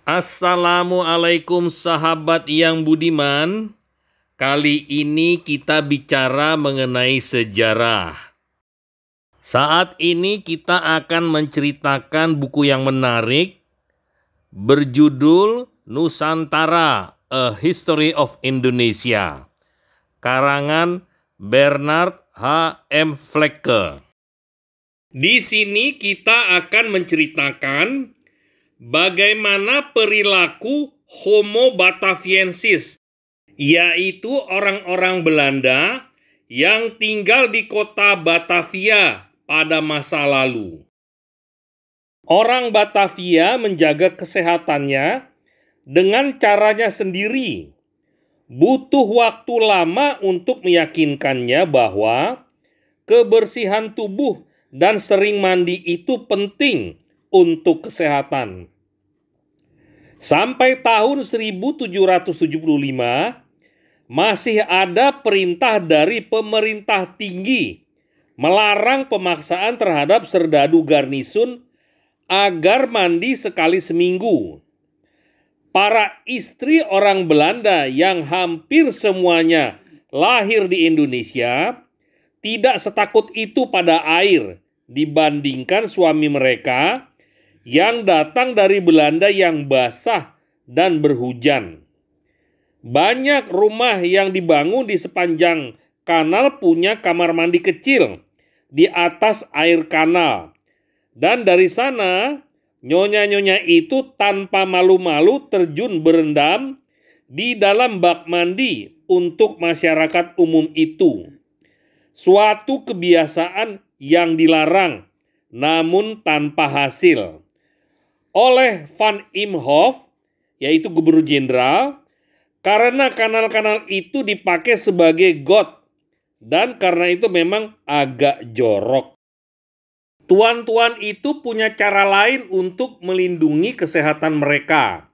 Assalamualaikum sahabat yang budiman. Kali ini kita bicara mengenai sejarah. Saat ini kita akan menceritakan buku yang menarik berjudul Nusantara, A History of Indonesia, karangan Bernard H. M. Flekke. Di sini kita akan menceritakan bagaimana perilaku Homo Bataviensis, yaitu orang-orang Belanda yang tinggal di kota Batavia pada masa lalu. Orang Batavia menjaga kesehatannya dengan caranya sendiri. Butuh waktu lama untuk meyakinkannya bahwa kebersihan tubuh dan sering mandi itu penting untuk kesehatan. Sampai tahun 1775, masih ada perintah dari pemerintah tinggi melarang pemaksaan terhadap serdadu garnisun agar mandi sekali seminggu. Para istri orang Belanda yang hampir semuanya lahir di Indonesia tidak setakut itu pada air dibandingkan suami mereka yang datang dari Belanda yang basah dan berhujan. Banyak rumah yang dibangun di sepanjang kanal punya kamar mandi kecil di atas air kanal. Dan dari sana, nyonya-nyonya itu tanpa malu-malu terjun berendam di dalam bak mandi untuk masyarakat umum itu. Suatu kebiasaan yang dilarang, namun tanpa hasil. Oleh Van Imhoff, yaitu gubernur jenderal, karena kanal-kanal itu dipakai sebagai got, dan karena itu memang agak jorok. Tuan-tuan itu punya cara lain untuk melindungi kesehatan mereka.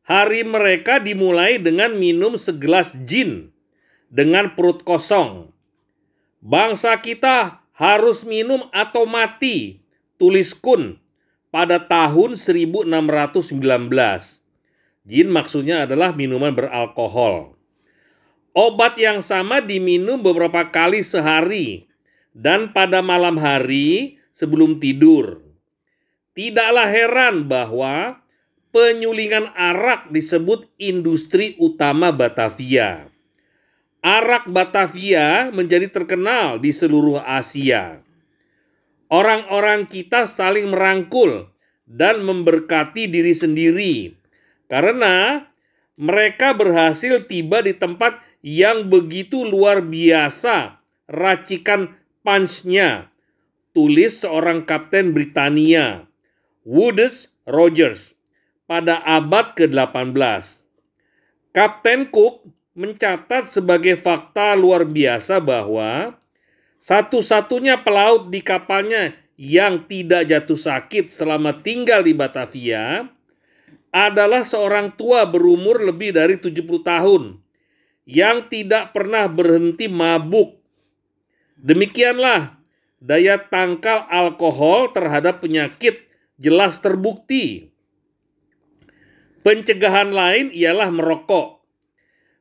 Hari mereka dimulai dengan minum segelas gin dengan perut kosong. Bangsa kita harus minum atau mati, tulis Kun pada tahun 1619. Gin maksudnya adalah minuman beralkohol. Obat yang sama diminum beberapa kali sehari dan pada malam hari sebelum tidur. Tidaklah heran bahwa penyulingan arak disebut industri utama Batavia. Arak Batavia menjadi terkenal di seluruh Asia. Orang-orang kita saling merangkul dan memberkati diri sendiri karena mereka berhasil tiba di tempat yang begitu luar biasa racikan punch-nya, tulis seorang kapten Britania, Woodes Rogers, pada abad ke-18. Kapten Cook mencatat sebagai fakta luar biasa bahwa satu-satunya pelaut di kapalnya yang tidak jatuh sakit selama tinggal di Batavia adalah seorang tua berumur lebih dari 70 tahun yang tidak pernah berhenti mabuk. Demikianlah daya tangkal alkohol terhadap penyakit jelas terbukti. Pencegahan lain ialah merokok.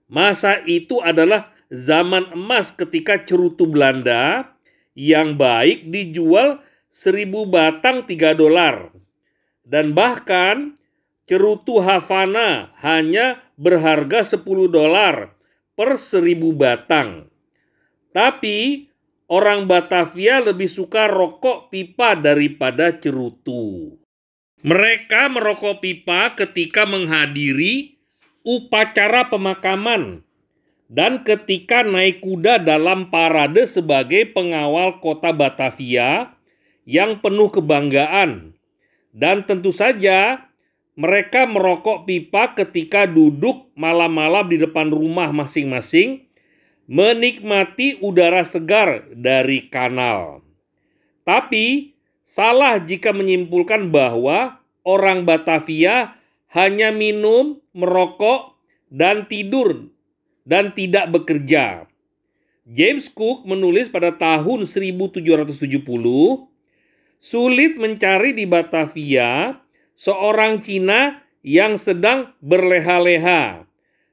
Masa itu adalah zaman emas ketika cerutu Belanda yang baik dijual 1000 batang $3. Dan bahkan cerutu Havana hanya berharga $10 per 1000 batang. Tapi orang Batavia lebih suka rokok pipa daripada cerutu. Mereka merokok pipa ketika menghadiri upacara pemakaman dan ketika naik kuda dalam parade sebagai pengawal kota Batavia yang penuh kebanggaan. Dan tentu saja mereka merokok pipa ketika duduk malam-malam di depan rumah masing-masing menikmati udara segar dari kanal. Tapi salah jika menyimpulkan bahwa orang Batavia hanya minum, merokok, dan tidur dan tidak bekerja. James Cook menulis pada tahun 1770, sulit mencari di Batavia seorang Cina yang sedang berleha-leha,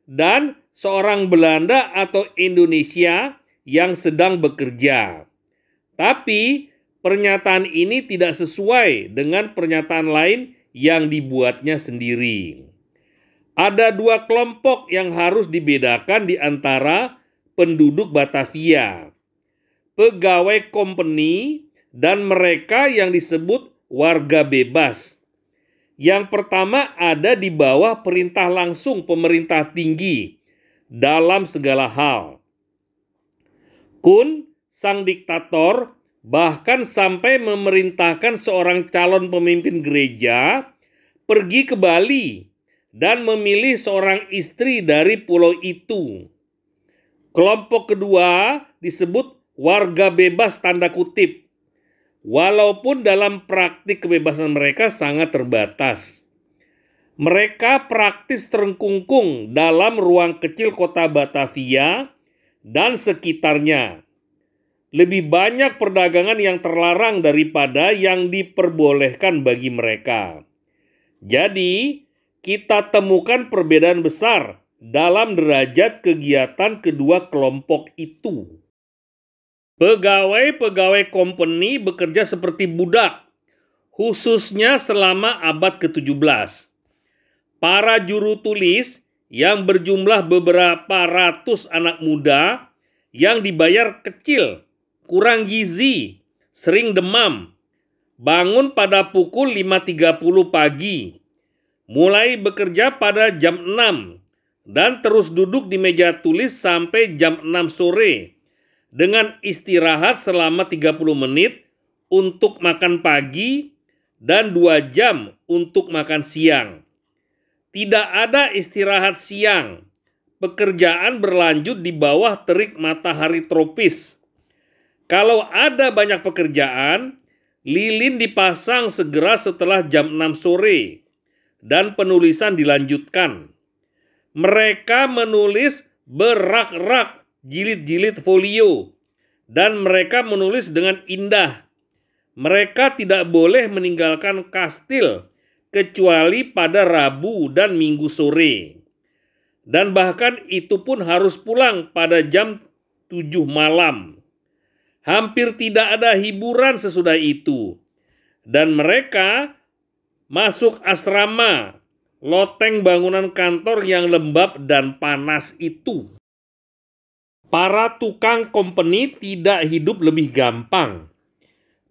dan seorang Belanda atau Indonesia yang sedang bekerja. Tapi pernyataan ini tidak sesuai dengan pernyataan lain yang dibuatnya sendiri. Ada dua kelompok yang harus dibedakan di antara penduduk Batavia: pegawai company dan mereka yang disebut warga bebas. Yang pertama ada di bawah perintah langsung pemerintah tinggi dalam segala hal. Kun, sang diktator, bahkan sampai memerintahkan seorang calon pemimpin gereja pergi ke Bali dan memilih seorang istri dari pulau itu. Kelompok kedua disebut warga bebas tanda kutip, walaupun dalam praktik kebebasan mereka sangat terbatas. Mereka praktis terkungkung dalam ruang kecil kota Batavia dan sekitarnya. Lebih banyak perdagangan yang terlarang daripada yang diperbolehkan bagi mereka. Jadi, kita temukan perbedaan besar dalam derajat kegiatan kedua kelompok itu. Pegawai-pegawai company bekerja seperti budak, khususnya selama abad ke-17. Para juru tulis yang berjumlah beberapa ratus anak muda yang dibayar kecil, kurang gizi, sering demam, bangun pada pukul 5.30 pagi, mulai bekerja pada jam 6, dan terus duduk di meja tulis sampai jam 6 sore, dengan istirahat selama 30 menit untuk makan pagi dan 2 jam untuk makan siang. Tidak ada istirahat siang. Pekerjaan berlanjut di bawah terik matahari tropis. Kalau ada banyak pekerjaan, lilin dipasang segera setelah jam 6 sore dan penulisan dilanjutkan. Mereka menulis berak-rak jilid-jilid folio, dan mereka menulis dengan indah. Mereka tidak boleh meninggalkan kastil kecuali pada Rabu dan Minggu sore. Dan bahkan itu pun harus pulang pada jam 7 malam. Hampir tidak ada hiburan sesudah itu. Dan mereka masuk asrama, loteng bangunan kantor yang lembab dan panas itu. Para tukang company tidak hidup lebih gampang.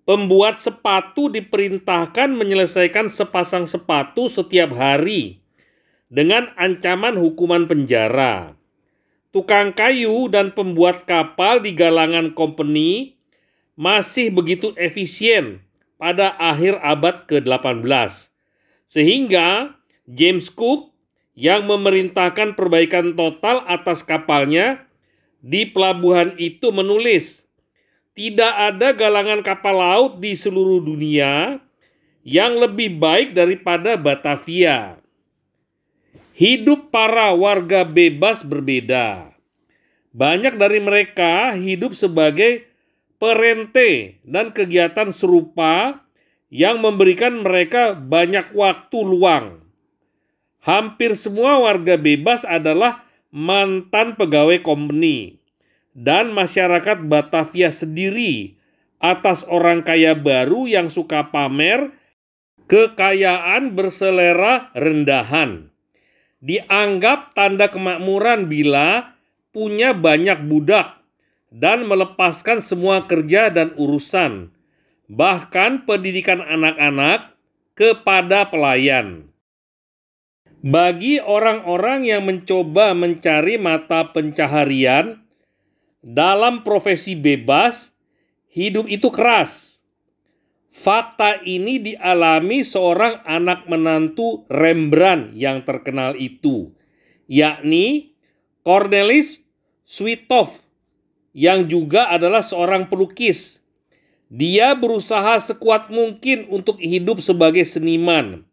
Pembuat sepatu diperintahkan menyelesaikan sepasang sepatu setiap hari dengan ancaman hukuman penjara. Tukang kayu dan pembuat kapal di galangan company masih begitu efisien pada akhir abad ke-18. Sehingga James Cook yang memerintahkan perbaikan total atas kapalnya di pelabuhan itu menulis, tidak ada galangan kapal laut di seluruh dunia yang lebih baik daripada Batavia. Hidup para warga bebas berbeda. Banyak dari mereka hidup sebagai perente dan kegiatan serupa yang memberikan mereka banyak waktu luang. Hampir semua warga bebas adalah mantan pegawai company, dan masyarakat Batavia sendiri atas orang kaya baru yang suka pamer kekayaan berselera rendahan. Dianggap tanda kemakmuran bila punya banyak budak dan melepaskan semua kerja dan urusan, bahkan pendidikan anak-anak, kepada pelayan. Bagi orang-orang yang mencoba mencari mata pencaharian dalam profesi bebas, hidup itu keras. Fakta ini dialami seorang anak menantu Rembrandt yang terkenal itu, yakni Cornelis Sweethoff, yang juga adalah seorang pelukis. Dia berusaha sekuat mungkin untuk hidup sebagai seniman,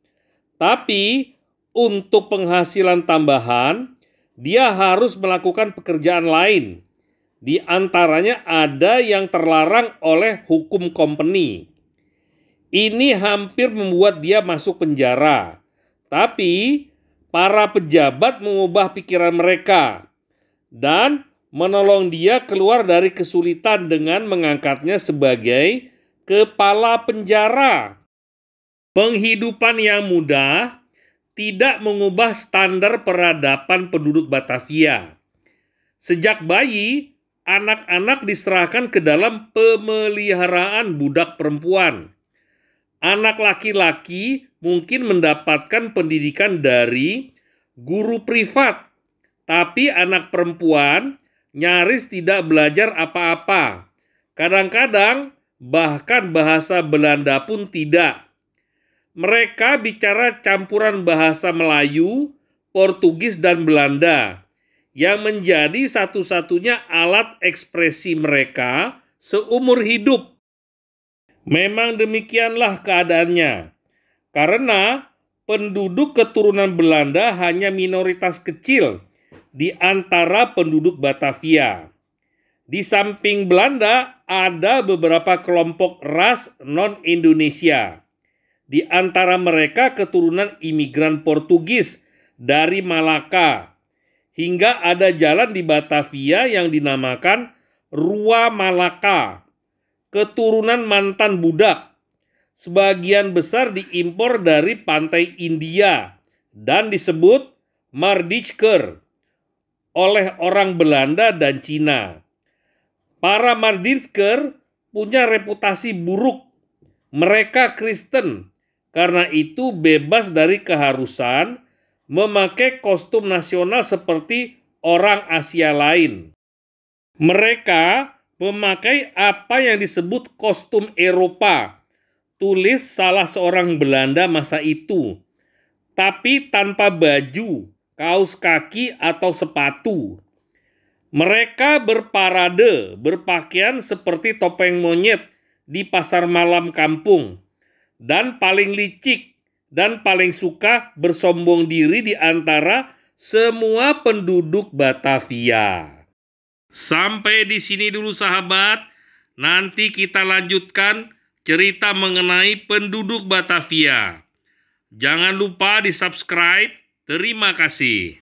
tapi untuk penghasilan tambahan, dia harus melakukan pekerjaan lain. Di antaranya ada yang terlarang oleh hukum company. Ini hampir membuat dia masuk penjara, Tapi para pejabat mengubah pikiran mereka dan menolong dia keluar dari kesulitan dengan mengangkatnya sebagai kepala penjara. Penghidupan yang mudah tidak mengubah standar peradaban penduduk Batavia. Sejak bayi, anak-anak diserahkan ke dalam pemeliharaan budak perempuan. Anak laki-laki mungkin mendapatkan pendidikan dari guru privat, tapi anak perempuan nyaris tidak belajar apa-apa. Kadang-kadang bahkan bahasa Belanda pun tidak. Mereka bicara campuran bahasa Melayu, Portugis, dan Belanda yang menjadi satu-satunya alat ekspresi mereka seumur hidup. Memang demikianlah keadaannya, karena penduduk keturunan Belanda hanya minoritas kecil di antara penduduk Batavia. Di samping Belanda, ada beberapa kelompok ras non-Indonesia. Di antara mereka keturunan imigran Portugis dari Malaka, hingga ada jalan di Batavia yang dinamakan Rua Malaka, keturunan mantan budak. Sebagian besar diimpor dari pantai India dan disebut Mardijker oleh orang Belanda dan Cina. Para Mardijker punya reputasi buruk. Mereka Kristen, karena itu bebas dari keharusan memakai kostum nasional seperti orang Asia lain. Mereka memakai apa yang disebut kostum Eropa, tulis salah seorang Belanda masa itu, tapi tanpa baju, kaos kaki, atau sepatu. Mereka berparade, berpakaian seperti topeng monyet di pasar malam kampung, dan paling licik dan paling suka bersombong diri di antara semua penduduk Batavia. Sampai di sini dulu sahabat, nanti kita lanjutkan cerita mengenai penduduk Batavia. Jangan lupa di-subscribe. Terima kasih.